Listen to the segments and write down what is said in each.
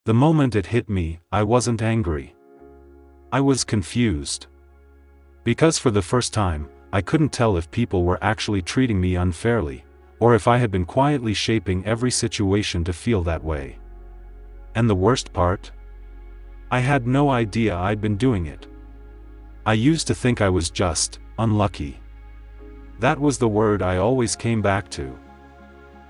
The moment it hit me, I wasn't angry. I was confused. Because for the first time, I couldn't tell if people were actually treating me unfairly, or if I had been quietly shaping every situation to feel that way. And the worst part? I had no idea I'd been doing it. I used to think I was just unlucky. That was the word I always came back to.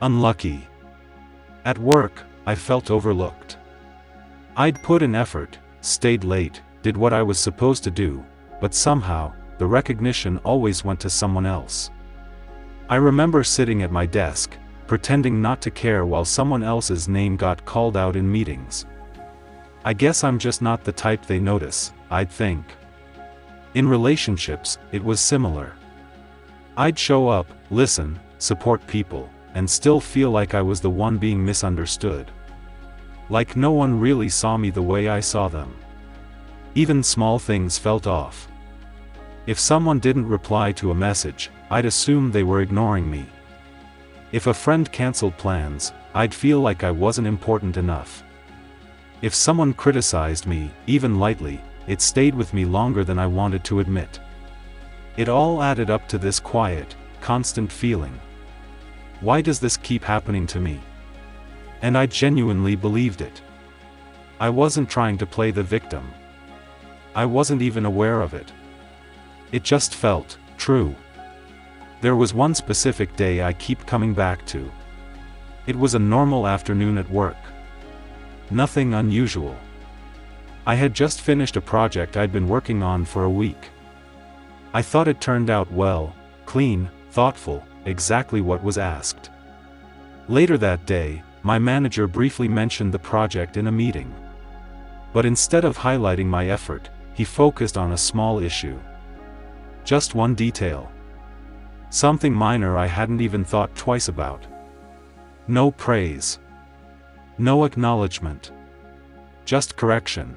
Unlucky. At work, I felt overlooked. I'd put in effort, stayed late, did what I was supposed to do, but somehow, the recognition always went to someone else. I remember sitting at my desk, pretending not to care while someone else's name got called out in meetings. I guess I'm just not the type they notice, I'd think. In relationships, it was similar. I'd show up, listen, support people, and still feel like I was the one being misunderstood. Like no one really saw me the way I saw them. Even small things felt off. If someone didn't reply to a message, I'd assume they were ignoring me. If a friend canceled plans, I'd feel like I wasn't important enough. If someone criticized me, even lightly, it stayed with me longer than I wanted to admit. It all added up to this quiet, constant feeling. Why does this keep happening to me? And I genuinely believed it. I wasn't trying to play the victim. I wasn't even aware of it. It just felt true. There was one specific day I keep coming back to. It was a normal afternoon at work. Nothing unusual. I had just finished a project I'd been working on for a week. I thought it turned out well, clean, thoughtful, exactly what was asked. Later that day, my manager briefly mentioned the project in a meeting. But instead of highlighting my effort, he focused on a small issue. Just one detail. Something minor I hadn't even thought twice about. No praise. No acknowledgement. Just correction.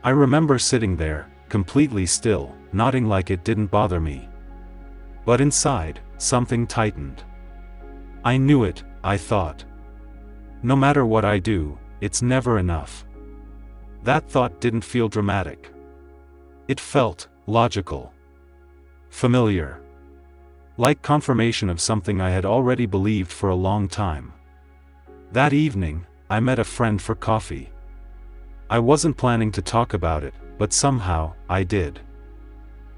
I remember sitting there, completely still, nodding like it didn't bother me. But inside, something tightened. I knew it, I thought. No matter what I do, it's never enough. That thought didn't feel dramatic. It felt logical. Familiar. Like confirmation of something I had already believed for a long time. That evening, I met a friend for coffee. I wasn't planning to talk about it, but somehow, I did.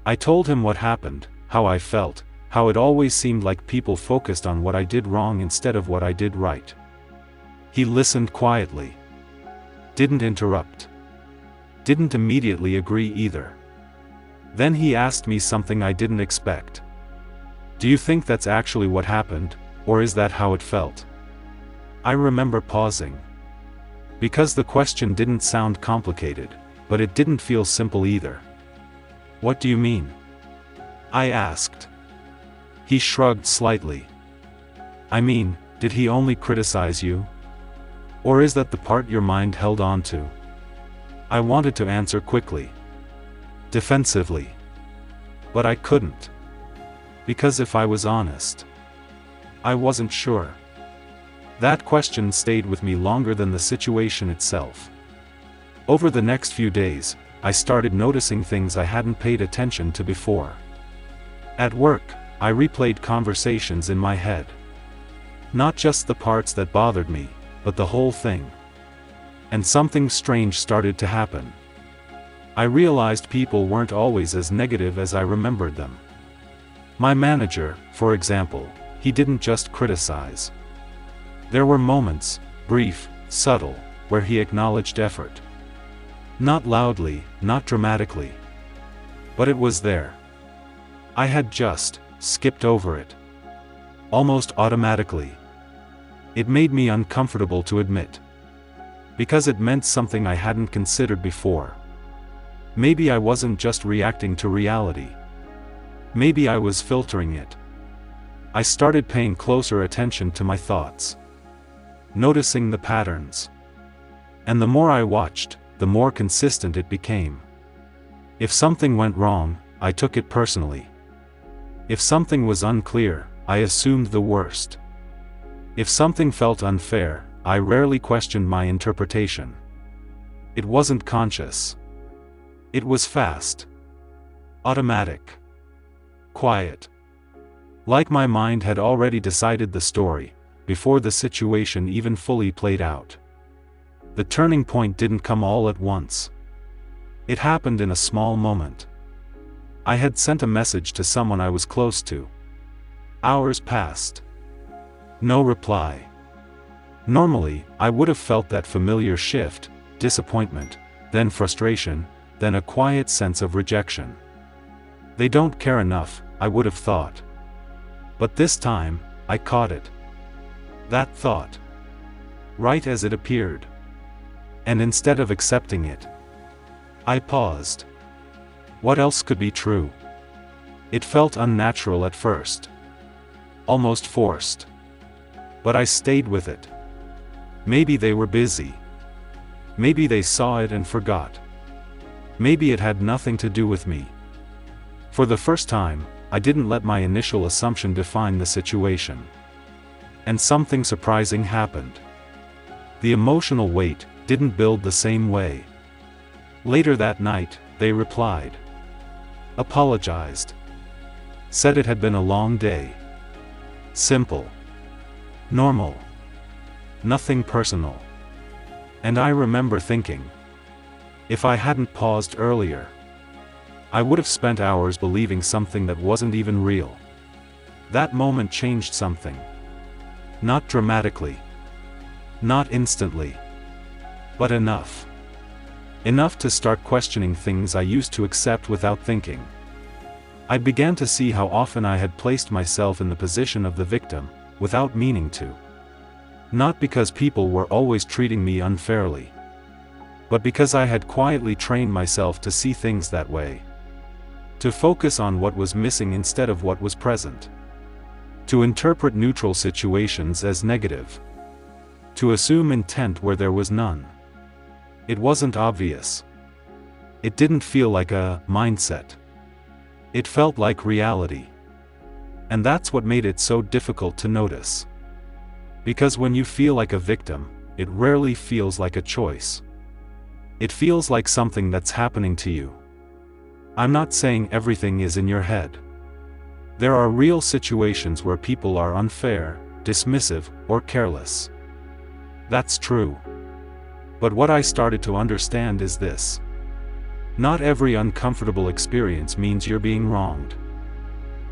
I told him what happened, how I felt, how it always seemed like people focused on what I did wrong instead of what I did right. He listened quietly. Didn't interrupt. Didn't immediately agree either. Then he asked me something I didn't expect. Do you think that's actually what happened, or is that how it felt? I remember pausing. Because the question didn't sound complicated, but it didn't feel simple either. What do you mean? I asked. He shrugged slightly. I mean, did he only criticize you? Or is that the part your mind held on to? I wanted to answer quickly. Defensively. But I couldn't. Because if I was honest, I wasn't sure. That question stayed with me longer than the situation itself. Over the next few days, I started noticing things I hadn't paid attention to before. At work, I replayed conversations in my head. Not just the parts that bothered me, but the whole thing. And something strange started to happen. I realized people weren't always as negative as I remembered them. My manager, for example, he didn't just criticize. There were moments, brief, subtle, where he acknowledged effort. Not loudly, not dramatically. But it was there. I had just skipped over it. Almost automatically. It made me uncomfortable to admit. Because it meant something I hadn't considered before. Maybe I wasn't just reacting to reality. Maybe I was filtering it. I started paying closer attention to my thoughts. Noticing the patterns. And the more I watched, the more consistent it became. If something went wrong, I took it personally. If something was unclear, I assumed the worst. If something felt unfair, I rarely questioned my interpretation. It wasn't conscious. It was fast. Automatic. Quiet. Like my mind had already decided the story, before the situation even fully played out. The turning point didn't come all at once. It happened in a small moment. I had sent a message to someone I was close to. Hours passed. No reply. Normally, I would have felt that familiar shift, disappointment, then frustration, then a quiet sense of rejection. They don't care enough, I would have thought. But this time, I caught it. That thought. Right as it appeared. And instead of accepting it, I paused. What else could be true? It felt unnatural at first. Almost forced. But I stayed with it. Maybe they were busy. Maybe they saw it and forgot. Maybe it had nothing to do with me. For the first time, I didn't let my initial assumption define the situation. And something surprising happened. The emotional weight didn't build the same way. Later that night, they replied. Apologized. Said it had been a long day. Simple. Normal. Nothing personal. And I remember thinking, if I hadn't paused earlier, I would have spent hours believing something that wasn't even real. That moment changed something. Not dramatically. Not instantly. But enough. Enough to start questioning things I used to accept without thinking. I began to see how often I had placed myself in the position of the victim, without meaning to. Not because people were always treating me unfairly, but because I had quietly trained myself to see things that way. To focus on what was missing instead of what was present. To interpret neutral situations as negative. To assume intent where there was none. It wasn't obvious. It didn't feel like a mindset. It felt like reality. And that's what made it so difficult to notice. Because when you feel like a victim, it rarely feels like a choice. It feels like something that's happening to you. I'm not saying everything is in your head. There are real situations where people are unfair, dismissive, or careless. That's true. But what I started to understand is this. Not every uncomfortable experience means you're being wronged.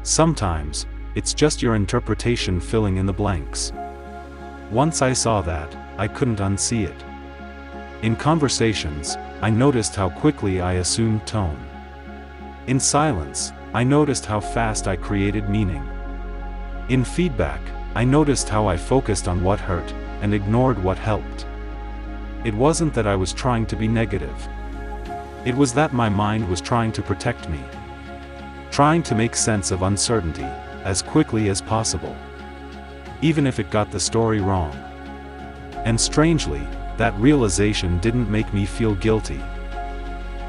Sometimes, it's just your interpretation filling in the blanks. Once I saw that, I couldn't unsee it. In conversations, I noticed how quickly I assumed tone. In silence, I noticed how fast I created meaning. In feedback, I noticed how I focused on what hurt, and ignored what helped. It wasn't that I was trying to be negative. It was that my mind was trying to protect me. Trying to make sense of uncertainty, as quickly as possible. Even if it got the story wrong. And strangely, that realization didn't make me feel guilty.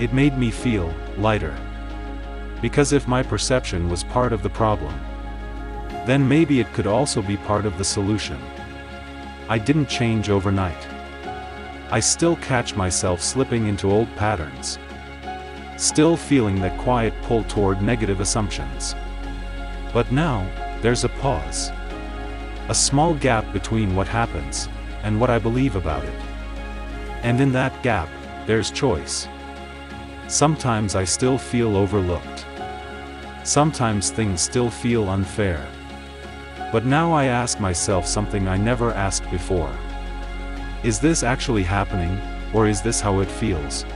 It made me feel lighter. Because if my perception was part of the problem, then maybe it could also be part of the solution. I didn't change overnight. I still catch myself slipping into old patterns. Still feeling that quiet pull toward negative assumptions. But now, there's a pause. A small gap between what happens, and what I believe about it. And in that gap, there's choice. Sometimes I still feel overlooked. Sometimes things still feel unfair. But now I ask myself something I never asked before. Is this actually happening, or is this how it feels?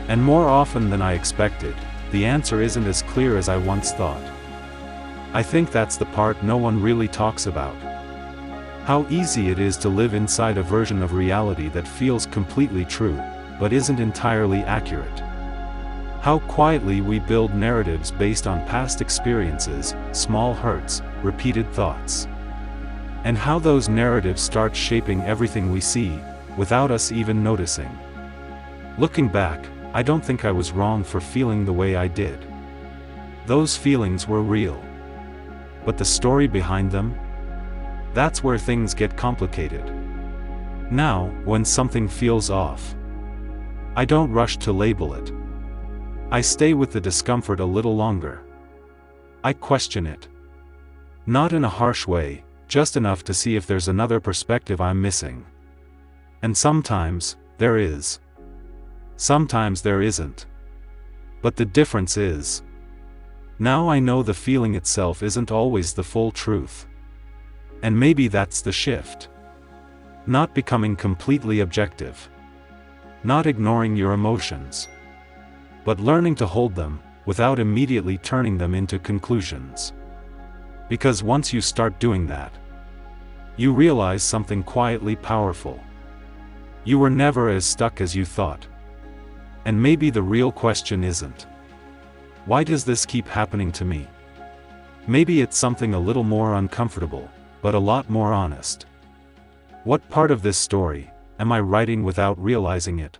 And more often than I expected, the answer isn't as clear as I once thought. I think that's the part no one really talks about. How easy it is to live inside a version of reality that feels completely true, but isn't entirely accurate. How quietly we build narratives based on past experiences, small hurts, repeated thoughts. And how those narratives start shaping everything we see, without us even noticing. Looking back, I don't think I was wrong for feeling the way I did. Those feelings were real. But the story behind them? That's where things get complicated. Now, when something feels off, I don't rush to label it. I stay with the discomfort a little longer. I question it. Not in a harsh way, just enough to see if there's another perspective I'm missing. And sometimes, there is. Sometimes there isn't. But the difference is, now I know the feeling itself isn't always the full truth. And maybe that's the shift. Not becoming completely objective. Not ignoring your emotions. But learning to hold them, without immediately turning them into conclusions. Because once you start doing that, you realize something quietly powerful. You were never as stuck as you thought. And maybe the real question isn't, why does this keep happening to me? Maybe it's something a little more uncomfortable, but a lot more honest. What part of this story am I writing without realizing it?